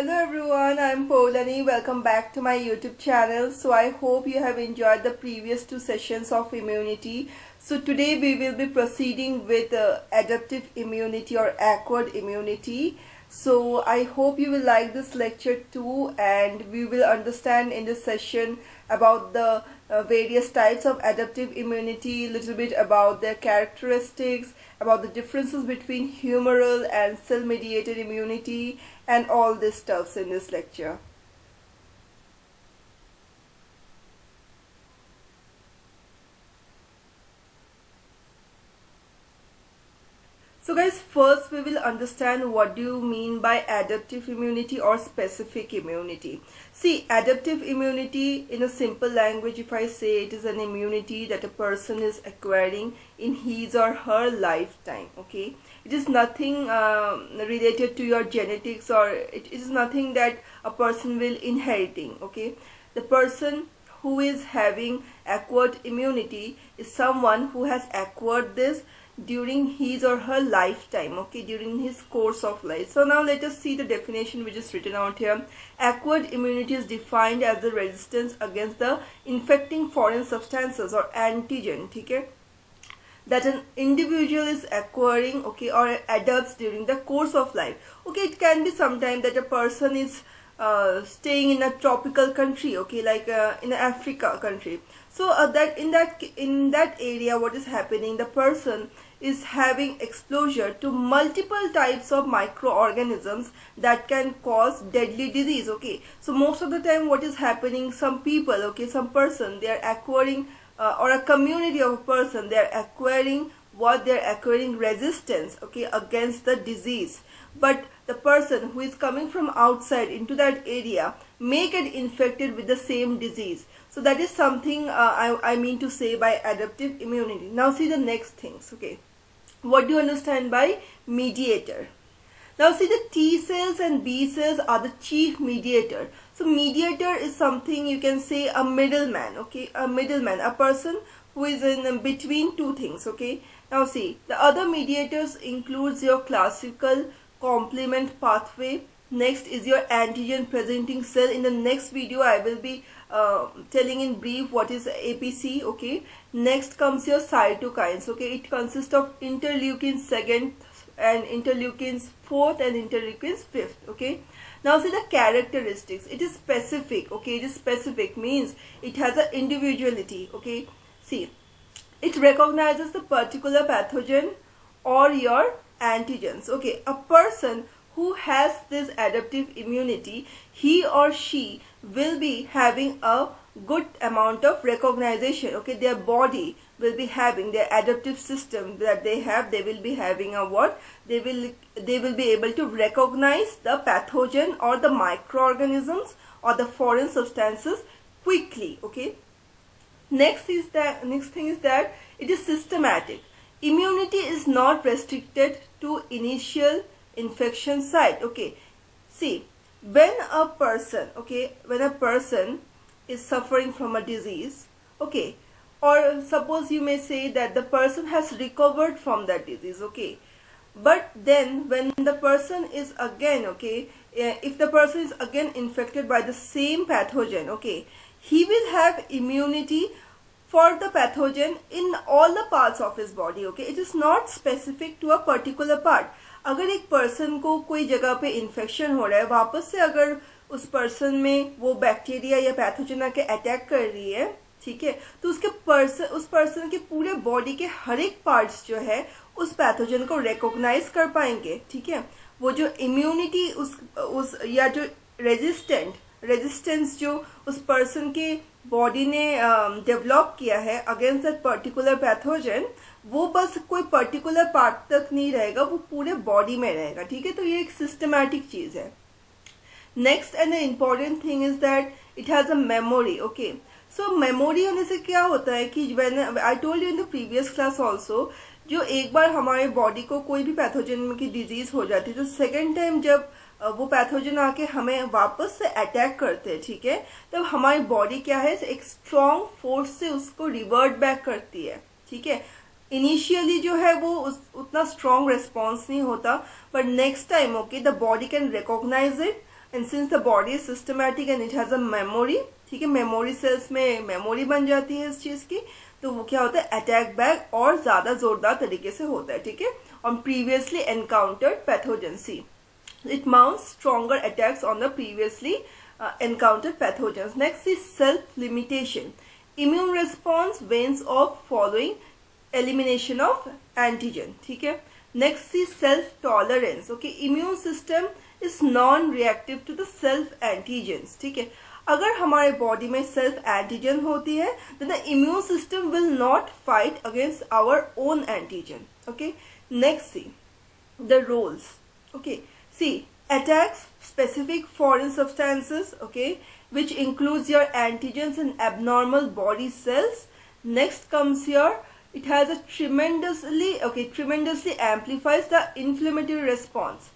Hello everyone, I'm Poulani. Welcome back to my YouTube channel. So I hope you have enjoyed the previous two sessions of immunity. So today we will be proceeding with adaptive immunity or acquired immunity. So I hope you will like this lecture too, and we will understand in this session about the various types of adaptive immunity, little bit about their characteristics, about the differences between humoral and cell-mediated immunity, and all this stuffs in this lecture. So guys, first we will understand what do you mean by adaptive immunity or specific immunity. See, adaptive immunity in a simple language, if I say, it is an immunity that a person is acquiring in his or her lifetime. Okay, it is nothing related to your genetics, or it is nothing that a person will inheriting. Okay, the person who is having acquired immunity is someone who has acquired this during his or her lifetime, okay, during his course of life. So now let us see the definition which is written out here. Acquired immunity is defined as the resistance against the infecting foreign substances or antigen, okay, that an individual is acquiring, okay, or adopts during the course of life. Okay, it can be sometime that a person is staying in a tropical country, okay, like in an Africa country. So that in that area, what is happening, the person is having exposure to multiple types of microorganisms that can cause deadly disease. Okay, so most of the time what is happening, some people, okay, some person, they are acquiring or a community of a person, they are acquiring resistance, okay, against the disease. But the person who is coming from outside into that area may get infected with the same disease. So that is something I mean to say by adaptive immunity. Now see the next things. Okay, what do you understand by mediator? Now see, the T cells and B cells are the chief mediator. So mediator is something, you can say, a middleman. Okay, a middleman, a person who is in between two things. Okay, now see, the other mediators includes your classical complement pathway. Next is your antigen presenting cell. In the next video I will be telling in brief what is APC. Okay, next comes your cytokines. Okay, it consists of interleukins 2nd and interleukins 4th and interleukins 5th. Okay, now see the characteristics. It is specific. Okay, it is specific means it has an individuality. Okay, see, it recognizes the particular pathogen or your antigens. Okay, a person who has this adaptive immunity, he or she will be having a good amount of recognition. Okay, their body will be having their adaptive system that they have. They will be having a what? They will be able to recognize the pathogen or the microorganisms or the foreign substances quickly. Okay, next thing is that it is systematic. Immunity is not restricted to initial infection site. Okay, see, when a person is suffering from a disease, okay, or suppose you may say that the person has recovered from that disease, okay, but then when the person is again, okay, if the person is again infected by the same pathogen, okay, he will have immunity for the pathogen in all the parts of his body. Okay, it is not specific to a particular part. अगर एक person को कोई जगह पे infection हो रहा है, वापस से अगर उस पर्सन में वो बैक्टीरिया या पैथोजन आके अटैक कर रही है, ठीक है, तो उस पर्सन के पूरे बॉडी के हर एक पार्ट्स जो है उस पैथोजन को रिकॉग्नाइज कर पाएंगे. ठीक है, वो जो इम्यूनिटी उस या जो रेजिस्टेंस जो उस पर्सन के बॉडी ने डेवलप किया है अगेंस्ट दैट पर्टिकुलर पैथोजन, वो बस कोई पर्टिकुलर पार्ट तक नहीं रहेगा, वो पूरे बॉडी में रहेगा. ठीक है, तो ये एक सिस्टमैटिक चीज है. Next and the important thing is that it has a memory. Okay, so memory होने से क्या होता है कि when I told you in the previous class also, जो एक बार हमारे बॉडी को कोई भी पैथोजन की डिजीज हो जाती है, तो सेकेंड टाइम जब वो पैथोजन आके हमें वापस से अटैक करते हैं, ठीक है, तब हमारी बॉडी क्या है, एक स्ट्रॉन्ग फोर्स से उसको रिवर्ट बैक करती है. ठीक है, इनिशियली जो है वो उतना स्ट्रॉन्ग रिस्पॉन्स नहीं होता, but next time okay the body can recognize it and since the body is systematic and it has a memory, ठीक है, मेमोरी सेल्स में मेमोरी बन जाती है इस चीज की, तो वो क्या होता है, अटैक बैक और ज्यादा जोरदार तरीके से होता है, ठीक है, on previously encountered pathogen. See it mounts stronger attacks on the previously encountered pathogens. Next is self-limitation. Immune response wanes off following elimination of antigen. ठीक है. Next is self-tolerance. Okay, immune system is non-reactive to the self-antigens. ठीक है. अगर हमारे body में self antigen होती है, then the immune system will not fight against our own antigen. Okay. Next, see the roles. Okay. See, attacks specific foreign substances, okay, which includes your antigens and abnormal body cells. Next comes here, it has a tremendously amplifies the inflammatory response.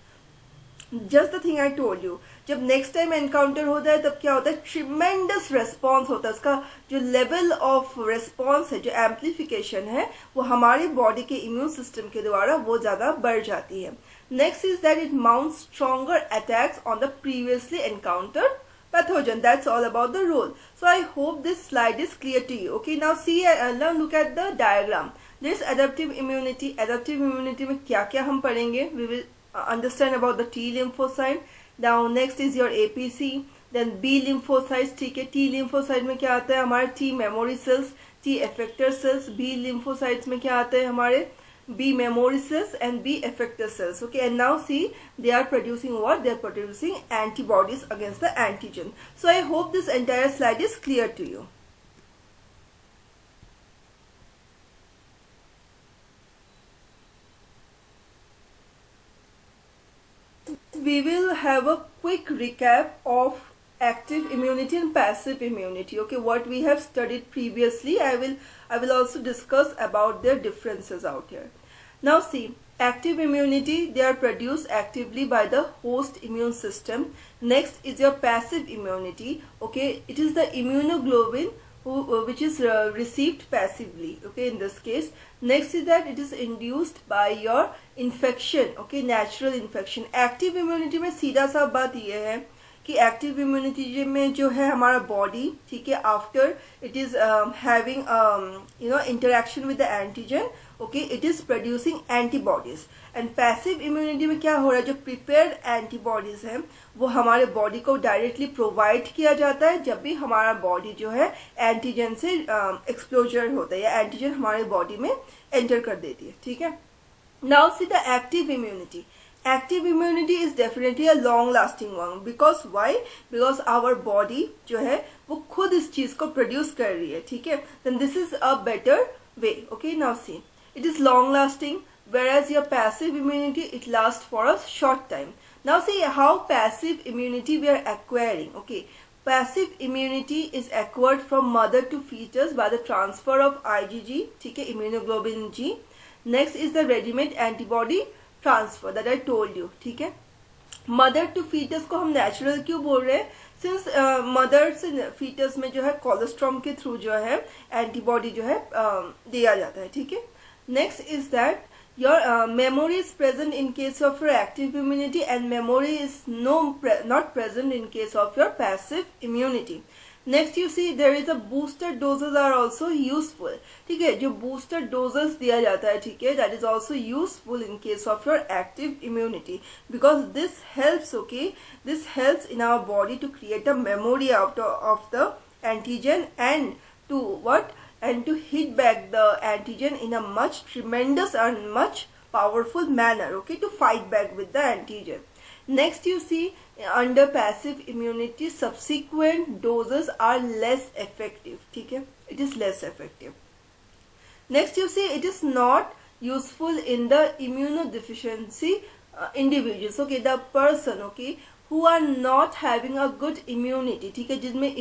Just the thing I told you, जब next time encounter होता है तब क्या होता है, tremendous response होता है, उसका जो लेवल ऑफ रेस्पॉन्स है, जो एम्पलीफिकेशन है, वो हमारी बॉडी के इम्यून सिस्टम के द्वारा वो ज्यादा बढ़ जाती है. Next is that it mounts stronger attacks on the previously encountered pathogen. That's all about the role. So I hope this slide is clear to you. Okay, now see, now look at the diagram. This adaptive immunity. Adaptive immunity में क्या क्या हम पढ़ेंगे? We will understand about the T lymphocyte. Now next is your APC, then B lymphocytes. ठीक है, T lymphocyte में क्या आता है, हमारे T memory cells, T effector cells. B lymphocytes में क्या आता है, हमारे B memory cells and B effector cells. Okay, and now see, they are producing what? They are producing antibodies against the antigen. So I hope this entire slide is clear to you. We will have a quick recap of active immunity and passive immunity. Okay, what we have studied previously, I will also discuss about their differences out here. Now see, active immunity, they are produced actively by the host immune system. Next is your passive immunity. Okay, it is the immunoglobulin which is received passively. Okay, in this case. Next is that it is induced by your infection. Okay, natural infection. Active immunity में सीधा सा बात ये है कि active immunity में जो है हमारा बॉडी, ठीक है, after it is having interaction with the antigen, okay, it is producing antibodies. And passive immunity में क्या हो रहा है, जो प्रिपेयर्ड एंटीबॉडीज हैं वो हमारे बॉडी को डायरेक्टली प्रोवाइड किया जाता है जब भी हमारा बॉडी जो है एंटीजन से एक्सप्लोजर होता है या एंटीजन हमारे बॉडी में एंटर कर देती है. ठीक है. Now see the active immunity. Active immunity is definitely a long lasting one. Because why? Because our body जो है वो खुद इस चीज को प्रोड्यूस कर रही है. ठीक है. Then this is a better way. Okay, now see, it is long lasting, whereas your passive immunity, it lasts for a short time. Now see how passive immunity we are acquiring. Okay, passive immunity is acquired from mother to fetus by the transfer of IgG, ठीक है, immunoglobulin G. Next is the ready-made antibody transfer that I told you. ठीक है. Mother to foetus को हम natural क्यों बोल रहे हैं, सिंस मदर से फीटस में जो है कोलेस्ट्रॉम के थ्रू जो है एंटीबॉडी जो है दिया जाता है. ठीक है. Next is that your memory is present in case of your active immunity and memory is not present in case of your passive immunity. Next you see there is a booster doses are also useful. ठीक है, जो booster doses दिया जाता है, ठीक है, that is also useful in case of your active immunity because this helps. Okay, this helps in our body to create a memory of the antigen and to what and to hit back the antigen in a much tremendous and much powerful manner. Okay, to fight back with the antigen. Next you see under passive immunity subsequent doses are less effective. ठीक है, it is less effective. Next you see it is not useful in the immunodeficiency individuals. Okay, the person, okay, who are not having a good immunity. ठीक है, जिनमें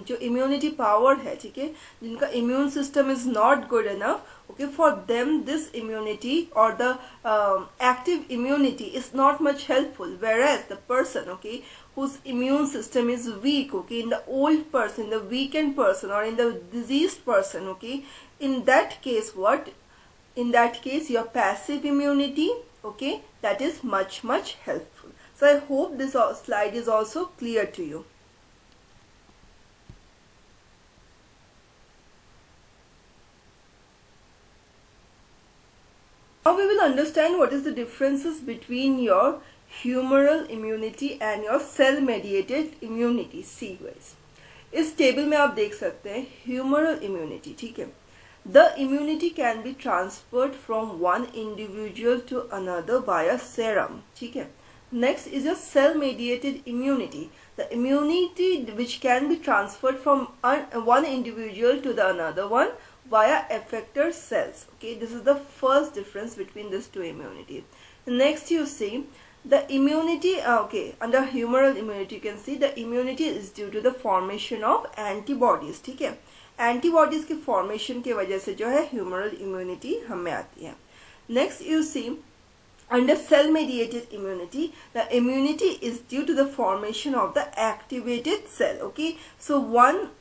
जो immunity power है, ठीक है, जिनका immune system is not good enough. Okay, for them this immunity or the active immunity is not much helpful, whereas the person, okay, whose immune system is weak, okay, in the old person, in the weakened person or in the diseased person, okay, in that case what? In that case your passive immunity, okay, that is much helpful. So I hope this slide is also clear to you. Now we will understand what is the differences between your humoral immunity and your cell mediated immunity. See guys, इस table में आप देख सकते हैं humoral immunity, ठीक है. The immunity can be transferred from one individual to another via serum, ठीक है. Next is your cell mediated immunity, the immunity which can be transferred from one individual to the another one via effector cells. Okay, this is the first difference between these two immunities. Next you see the immunity, under humoral immunity you can see the immunity is due to the formation of antibodies, ठीक है. Antibodies के formation के वजह से जो है humoral immunity हमें आती है. Next you see under cell mediated immunity, the immunity is due to the formation of the activated cell. Okay, so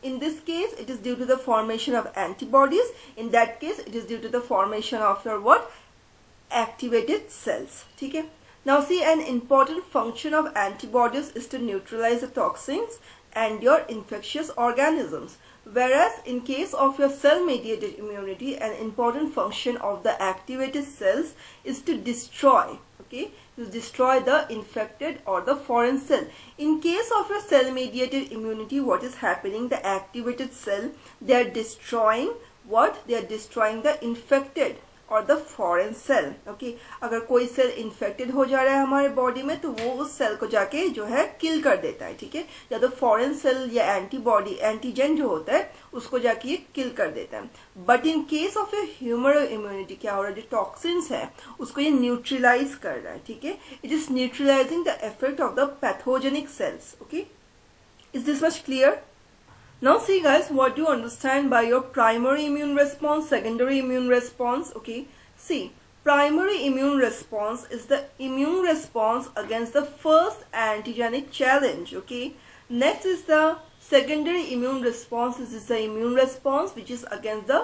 in this case it is due to the formation of antibodies. In that case it is due to the formation of your what? Activated cells. Okay. Now see, an important function of antibodies is to neutralize the toxins and your infectious organisms. Whereas in case of your cell mediated immunity, an important function of the activated cells is to destroy, okay, to destroy the infected or the foreign cell. In case of your cell mediated immunity, what is happening? The activated cell, they are destroying what? They are destroying the infected और the foreign cell. Okay, अगर कोई cell infected हो जा रहा है हमारे body में तो वो उस सेल को जाके जो है किल कर देता है, ठीक है. या तो फॉरेन सेल या एंटीबॉडी एंटीजन जो होता है उसको जाके ये किल कर देता है. But in case of a humoral immunity क्या हो रहा है? जो टॉक्सिन्स है उसको ये न्यूट्रलाइज कर रहा है, ठीक है. It is neutralizing the effect of the pathogenic cells. Okay, is this much clear? Now see guys, what do you understand by your primary immune response, secondary immune response? Okay, see, primary immune response is the immune response against the first antigenic challenge. Okay, next is the secondary immune response. This is the immune response which is against the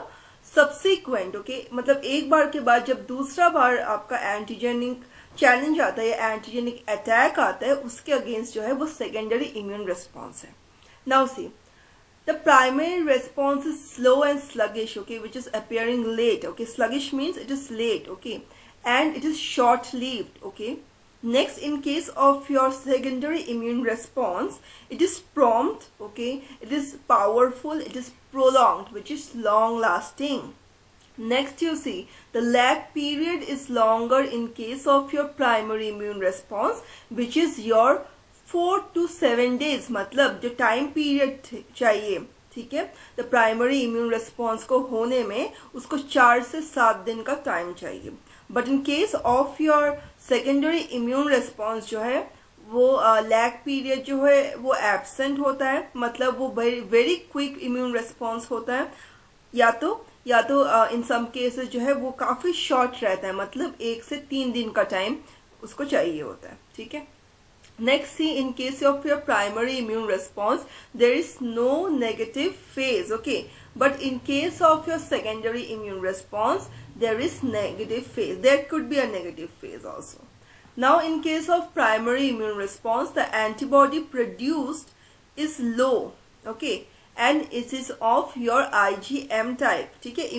subsequent. Okay, मतलब एक बार के बाद जब दूसरा बार आपका antigenic challenge आता है या एंटीजेनिक अटैक आता है उसके अगेंस्ट जो है वो सेकेंडरी इम्यून रिस्पॉन्स है. Now see, the primary response is slow and sluggish, okay, which is appearing late. Okay, sluggish means it is late, okay, and it is short-lived. Okay, next, in case of your secondary immune response, it is prompt, okay, it is powerful, it is prolonged, which is long-lasting. Next you see the lag period is longer in case of your primary immune response, which is your 4 to 7 days. मतलब जो time period चाहिए, ठीक है, the primary immune response को होने में उसको 4 से 7 दिन का टाइम चाहिए. But in case of your secondary immune response जो है वो लैग पीरियड जो है वो एब्सेंट होता है. मतलब वो वेरी क्विक इम्यून रिस्पॉन्स होता है, या तो इन सम केसेस जो है वो काफी शॉर्ट रहता है, मतलब 1 से 3 दिन का टाइम उसको चाहिए होता है, ठीक है. Next, see, in case of your primary immune response, there is no negative phase, okay. But in case of your secondary immune response, there is negative phase. There could be a negative phase also. Now, in case of primary immune response, the antibody produced is low, okay, and it is of your IgM type, ठीक है,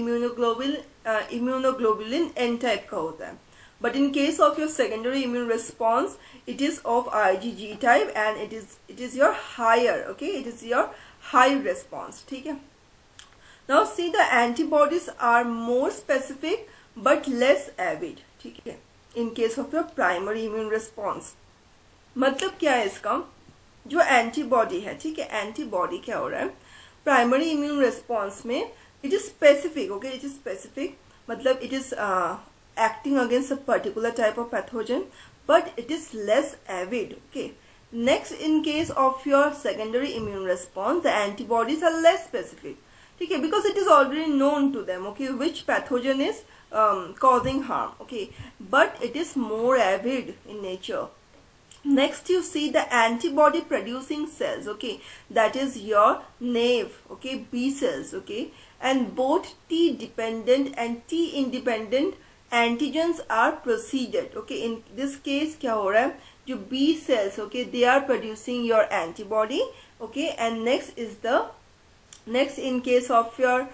immunoglobulin N type का होता है. But in case of your secondary immune response, it is of IgG type and it is your higher, okay, it is your high response, ठीक है. Now see, the antibodies are more specific but less avid, ठीक है, in case of your primary immune response. मतलब क्या है इसका? जो antibody है, ठीक है, एंटीबॉडी क्या हो रहा है प्राइमरी इम्यून रिस्पॉन्स में? It is specific, okay, it is specific, मतलब it is acting against a particular type of pathogen, but it is less avid. Okay, next, in case of your secondary immune response, the antibodies are less specific, okay, because it is already known to them, okay, which pathogen is causing harm, okay, but it is more avid in nature. Next, you see the antibody producing cells, okay, that is your naive, okay, B cells, okay, and both T dependent and T independent antigens are preceded. Okay, in this case क्या हो रहा है? जो B cells, okay, they are producing your antibody, okay, and next in case of your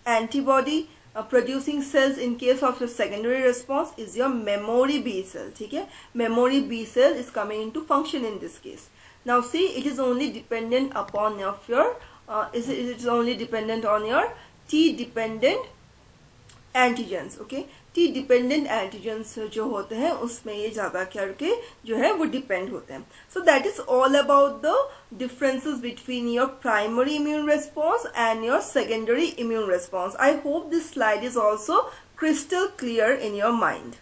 antibody producing cells in case of your secondary response is your memory B cell, ठीक है. Memory B cell is coming into function in this case. Now see, it is only dependent upon of your it is only dependent on your T dependent antigens, okay. T dependent antigens जो होते हैं उसमें ये ज़्यादा करके जो है वो डिपेंड होते हैं. So that is all about the differences between your primary immune response and your secondary immune response. I hope this slide is also crystal clear in your mind.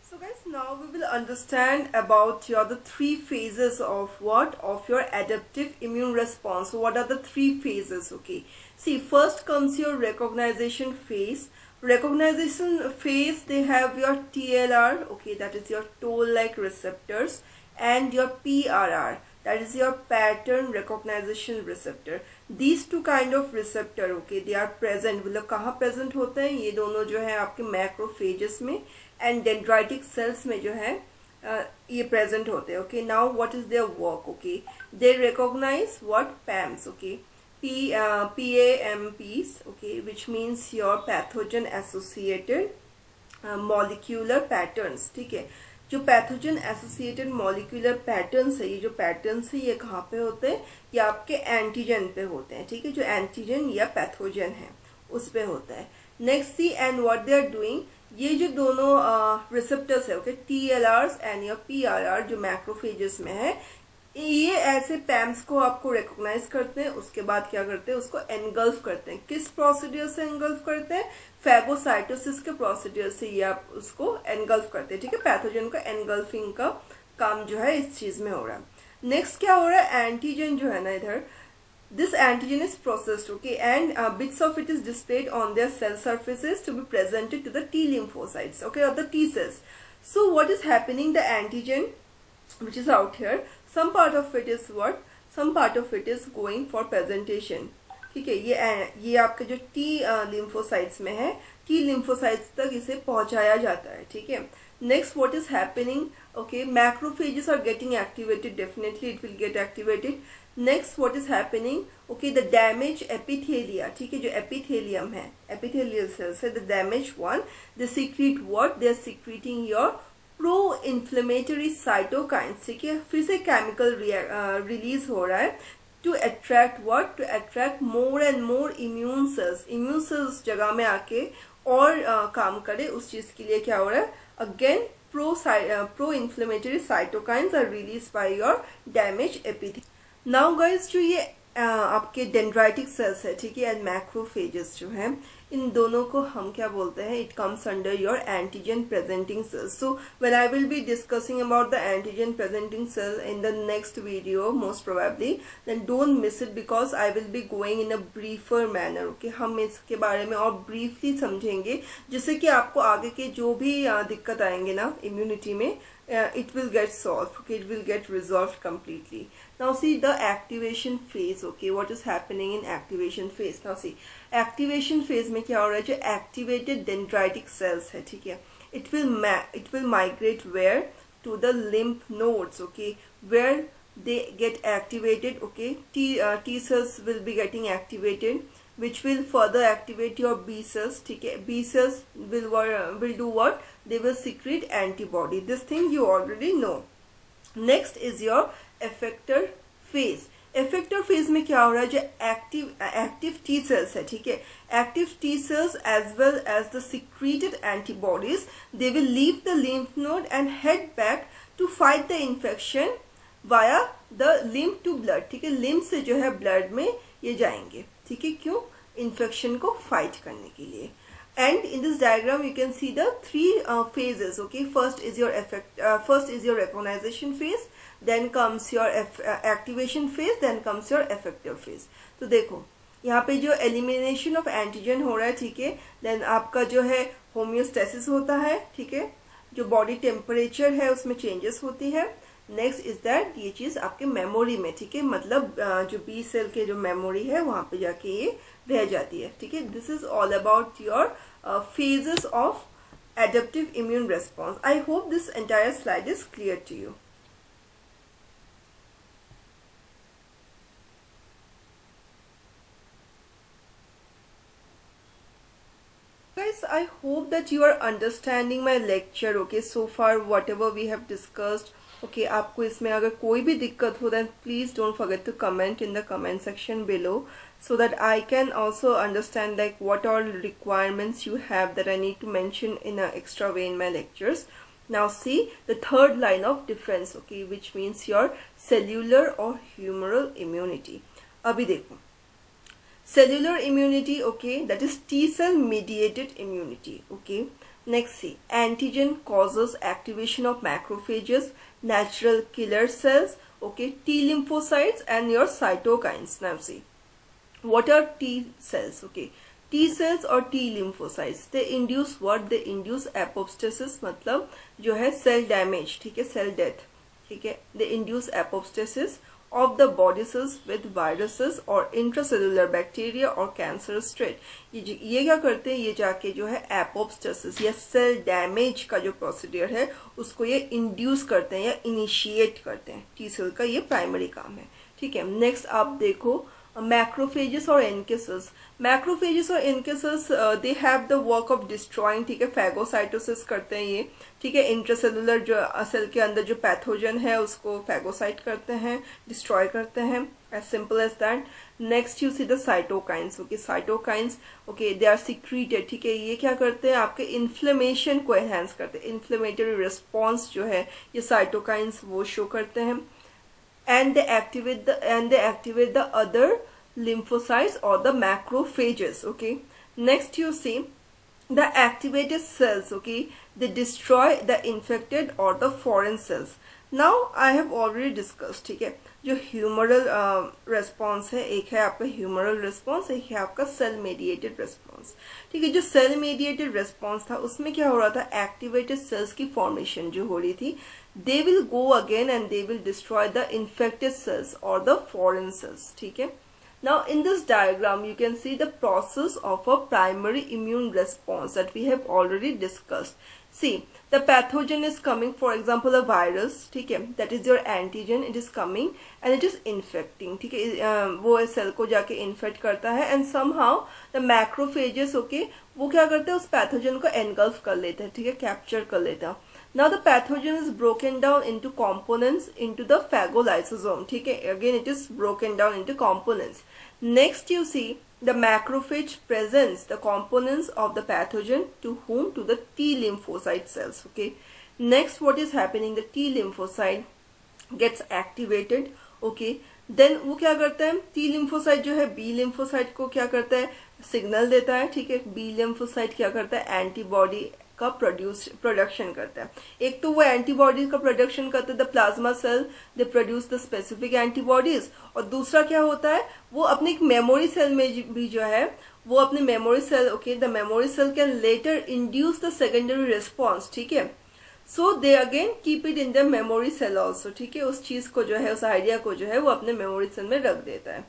So guys, now we will understand about the three phases of your adaptive immune response. So what are the three phases? Okay, see, first comes your recognition phase. Recognition phase, they have your TLR, okay, that is your toll-like receptors, and your PRR, that is your pattern recognition receptor. These two kind of receptor, okay, they are present. मतलब कहाँ present होते हैं ये दोनों जो है आपके macrophages में and dendritic cells में जो है ये present होते हैं. Okay, now what is their work? Okay, they recognize what PAMs, okay, PAMPs, okay, which means your pathogen associated molecular patterns. ठीक है, जो पैथोजन एसोसिएटेड मॉलिक्यूलर पैटर्न्स है, ये जो पैटर्न्स है ये कहाँ पे होते हैं, ये आपके एंटीजन पे होते हैं. ठीक है, जो एंटीजन या पैथोजन है उस पे होता है. Next see, and what they are doing, ये जो दोनों रिसेप्टर्स है, okay, TLRs and your PRR जो मैक्रोफेजेस में है, ये ऐसे पैम्स को आपको रिकॉग्नाइज करते हैं. उसके बाद क्या करते हैं, उसको एनगल्फ करते हैं. किस प्रोसीड्यूर से एनगल्फ करते हैं, फैगोसाइटोसिस के प्रोसीड्यूर से ये आप उसको एनगल्फ करते हैं. ठीक है, पैथोजन का एनगल्फिंग का काम जो है इस चीज में हो रहा है. नेक्स्ट क्या हो रहा है, एंटीजन जो है ना इधर, this antigen is processed, okay, and bits of it is displayed on their cell surfaces to be presented to the T lymphocytes, okay, or the T cells. So what is happening, the antigen which is out here, some part of it is what, some part of it is going for presentation. ठीक है, ये आपके जो T lymphocytes में है, T lymphocytes तक इसे पहुंचाया जाता है. ठीक है, next what is happening, okay, macrophages are getting activated, definitely it will get activated. Next what is happening, okay, the damaged epithelia, ठीक है, जो epithelium है, epithelial cells है, the damaged one, they secrete what, they are secreting your pro-inflammatory cytokines. ठीक है, फिर से chemical release हो रहा है to attract what, to attract more and more immune cells. Immune cells जगह में आके और काम करे उस चीज के लिए क्या हो रहा है, again pro-inflammatory cytokines are released by your damaged epithelium. Now guys, जो ये आपके डेंड्राइटिक सेल्स है, ठीक है, एंड मैक्रोफेजेस जो है, इन दोनों को हम क्या बोलते हैं, it comes under your antigen presenting cells. So when I will be discussing about the antigen presenting cell in the next video most probably, then don't miss it because I will be going in a briefer manner. Okay, हम इसके बारे में और briefly समझेंगे जिससे कि आपको आगे के जो भी दिक्कत आएंगे ना इम्यूनिटी में, it will get solved, okay, it will get resolved completely. Now see the activation phase, okay, what is happening in activation phase. Now see, activation phase में क्या हो रहा है, जो activated dendritic cells है, ठीक है, it will migrate where, to the lymph nodes, okay, where they get activated. Okay, T cells will be getting activated, which will further activate your B cells. ठीक है, B cells will do what, they will secrete antibody. This thing you already know. Next is your effector phase. effector phase में क्या हो रहा है, जो active T cells है, ठीक है, active T cells as well as the secreted antibodies, they will leave the lymph node and head back to fight the infection via the lymph to blood. ठीक है, lymph से जो है blood में ये जाएंगे. ठीक है, क्यों, infection को fight करने के लिए. And in this diagram you can see the three phases. Okay, first is your recognition phase, then comes your activation phase, then comes your effector phase. तो देखो यहाँ पे जो elimination of antigen हो रहा है, ठीक है, then आपका जो है homeostasis होता है, ठीक है, जो body temperature है उसमें changes होती है, नेक्स्ट इज दैट ये चीज आपके मेमोरी में, ठीक है, मतलब जो बी सेल के जो मेमोरी है वहां पे जाके ये रह जाती है, ठीक है. This is all about your phases of adaptive immune response. I hope this entire slide is clear to you. Guys, I hope that you are understanding my lecture. Okay, so far whatever we have discussed. Okay, आपको इसमें अगर कोई भी दिक्कत हो then please don't forget to comment in the comment section below, so that I can also understand like what all requirements you have that I need to mention in an extra way in my lectures. Now see the third line of difference, okay, which means your cellular or humoral immunity. अभी देखो, cellular immunity, okay, that is T cell mediated immunity, okay. Next see, antigen causes activation of macrophages, natural killer cells, okay, T lymphocytes and your cytokines. Now see, what are T cells? Okay, T cells or T lymphocytes, they induce what? They induce apoptosis, मतलब जो है cell damage, ठीक है, cell death, ठीक है. They induce apoptosis of the body cells with viruses or intracellular bacteria or cancerous trait. ये क्या करते हैं? ये जाके जो है apoptosis या cell damage का जो procedure है उसको ये induce करते हैं या initiate करते हैं. T cell का ये primary काम है, ठीक है. Next आप देखो macrophages और NK cells. Macrophages और NK cells they have the work of destroying, ठीक है, phagocytosis करते हैं ये, ठीक है. इंट्रासेलुलर जो सेल के अंदर जो पैथोजन है उसको फैगोसाइट करते हैं, डिस्ट्रॉय करते हैं, as simple as that. Next you see the cytokines. Okay, cytokines, okay, they are secreted, ठीक है. ये क्या करते हैं? आपके इन्फ्लेमेशन को एनहांस करते हैं, इन्फ्लेमेटरी रिस्पॉन्स जो है ये cytokines वो शो करते हैं. And they activate the other lymphocytes or the macrophages. Okay, next you see the activated cells. Okay, they destroy the infected or the foreign cells. Now I have already discussed, ठीक है, जो humoral response है, एक है आपका humoral response, एक है आपका cell mediated response, ठीक है. जो cell mediated response था उसमें क्या हो रहा था? activated cells की formation जो हो रही थी, they will go again and they will destroy the infected cells or the foreign cells, ठीक है. Now in this diagram you can see the process of a primary immune response that we have already discussed. See, the pathogen is coming, for example a virus, ठीक है, that is your antigen, it is coming and it is infecting, ठीक है, वो cell को जाके infect करता है and somehow the macrophages, okay, वो क्या करते हैं? उस पैथोजन को engulf कर लेते हैं, ठीक है, कैप्चर कर लेते हैं. Now the pathogen is broken down into components into the phagolysosome, ठीक है, again it is broken down into components. Next you see the macrophage presents the components of the pathogen to whom? To the T lymphocyte cells. Okay, next what is happening? The T lymphocyte gets activated. Okay, then वो क्या करता है? T lymphocyte जो है B lymphocyte को क्या करता है? सिग्नल देता है, ठीक है. B lymphocyte क्या करता है? एंटीबॉडी का प्रोडक्शन करता है. एक तो वो एंटीबॉडीज का प्रोडक्शन करता है, the plasma cell they produce the specific antibodies, और दूसरा क्या होता है? वो अपने एक मेमोरी सेल में भी जो है वो अपने memory cell, okay, the memory cell can later induce the secondary response, ठीक है. So they again keep it in the memory cell also, ठीक है. उस चीज को जो है, उस आइडिया को जो है वो अपने मेमोरी सेल में रख देता है.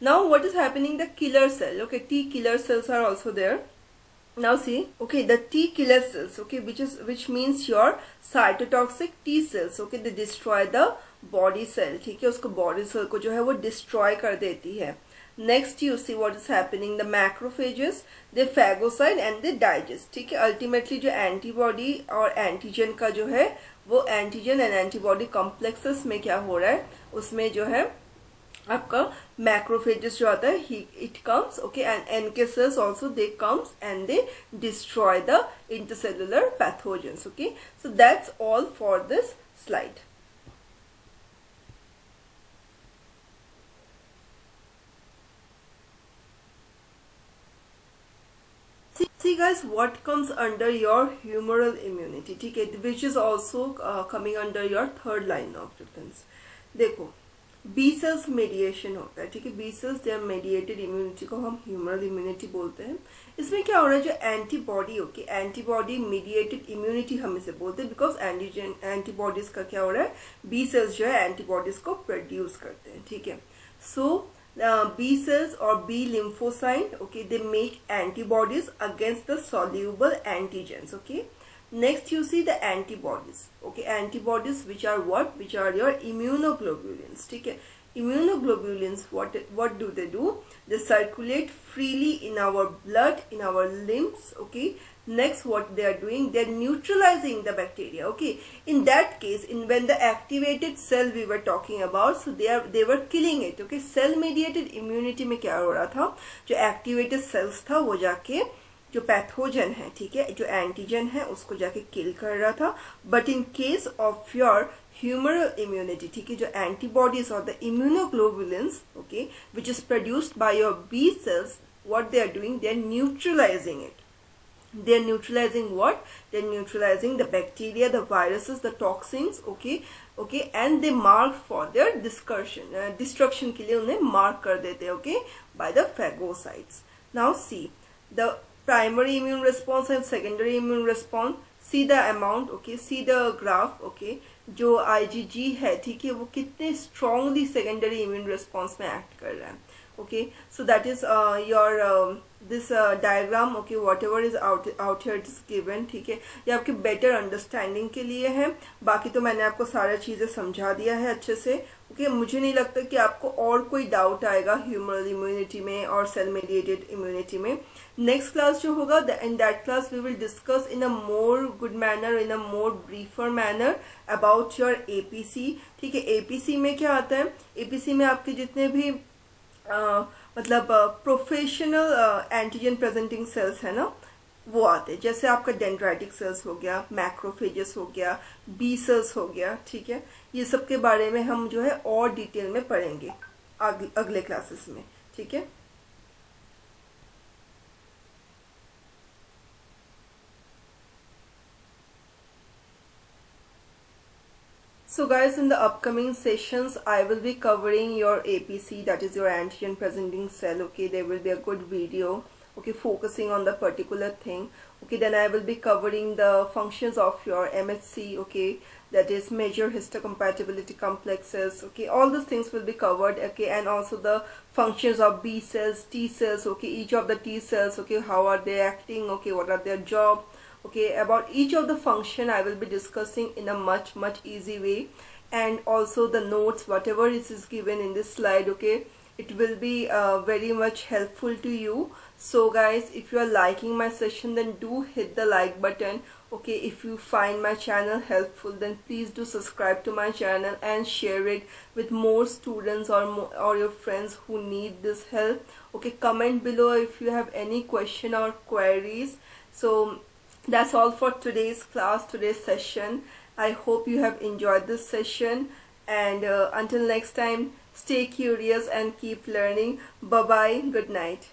Now what is happening? The killer cell, okay, T killer cells are also there. Now see, okay, the T killer cells, okay, which means your cytotoxic T cells, okay, they destroy the body cell, ठीक है, उसको body cell को जो है वो destroy कर देती है. Next you see what is happening, the macrophages, they phagocyte and they digest, ठीक है. Ultimately जो antibody और antigen का जो है वो antigen and antibody complexes में क्या हो रहा है? उसमें जो है आपका macrophages जो आता है, it comes, okay, and NK cells also they comes and they destroy the intercellular pathogens. Okay, so that's all for this slide. See guys, what comes under your humoral immunity, ठीक है, which is also coming under your third line of defense. देखो, B cells mediation होता है, ठीक है। B cells they are mediated immunity को हम humoral immunity बोलते हैं। इसमें क्या हो रहा है, जो antibody okay, antibody mediated immunity हम इसे बोलते हैं, बिकॉज एंटीबॉडीज का क्या हो रहा है, बी सेल्स जो है एंटीबॉडीज को प्रोड्यूस करते हैं, ठीक है। सो बी सेल्स और B lymphocyte okay, they make antibodies against the soluble antigens, okay. Next you see the antibodies, okay, antibodies which are what, which are your immunoglobulins, ठीक है। Immunoglobulins, what do? They circulate freely in our blood, in our limbs, okay. Next what they are doing, they are neutralizing the bacteria, okay. In that case, when the activated cell we were talking about, so they were killing it, okay. Cell mediated immunity में क्या हो रहा था, जो activated cells था वो जाके जो पैथोजन है, ठीक है, जो एंटीजन है उसको जाके किल कर रहा था। But in case of your humoral immunity, ठीक है, जो एंटीबॉडीज और the immunoglobulins okay which is produced by your B cells, what they are doing, they are neutralizing it. They are neutralizing what? They are neutralizing the bacteria, the viruses, the toxins, okay, and they mark for their destruction के लिए उन्हें mark कर देते हैं, okay, by the phagocytes. Now see the primary immune response and secondary immune response. See the amount, okay, see the graph, okay, जो IgG है, ठीक है, वो कितने strongly secondary immune response में act कर रहा है, okay. So that is your this diagram, okay, whatever is out here it is given, ठीक है, ये आपके better understanding के लिए है। बाकी तो मैंने आपको सारा चीजें समझा दिया है अच्छे से, ओके। मुझे नहीं लगता कि आपको और कोई डाउट आएगा ह्यूमरल इम्यूनिटी में और सेल मेडिएटेड इम्यूनिटी में। नेक्स्ट क्लास जो होगा, in that class we will discuss in a more good manner, in a more briefer manner about your APC, ठीक है। एपीसी में क्या आता है, एपीसी में आपके जितने भी मतलब प्रोफेशनल एंटीजन प्रेजेंटिंग सेल्स है ना, वो आते हैं। जैसे आपका डेंड्राइटिक सेल्स हो गया, मैक्रोफेजेस हो गया, बी सेल्स हो गया, ठीक है। ये सब के बारे में हम जो है और डिटेल में पढ़ेंगे अगले क्लासेस में, ठीक है। So guys, in the upcoming sessions I will be covering your APC, that is your antigen presenting cell, okay. There will be a good video, okay, focusing on the particular thing, okay. Then I will be covering the functions of your MHC, okay, that is major histocompatibility complexes, okay. All these things will be covered, okay. And also the functions of B cells, T cells, okay, each of the T cells, okay, how are they acting, okay, what are their job, okay. About each of the function I will be discussing in a much easy way, and also the notes, whatever is given in this slide, okay, it will be very much helpful to you. So guys, if you are liking my session, then do hit the like button, okay. If you find my channel helpful, then please do subscribe to my channel and share it with more students or your friends who need this help, okay. Comment below if you have any question or queries. So that's all for today's class, today's session. I hope you have enjoyed this session, and until next time, stay curious and keep learning. Bye bye, good night.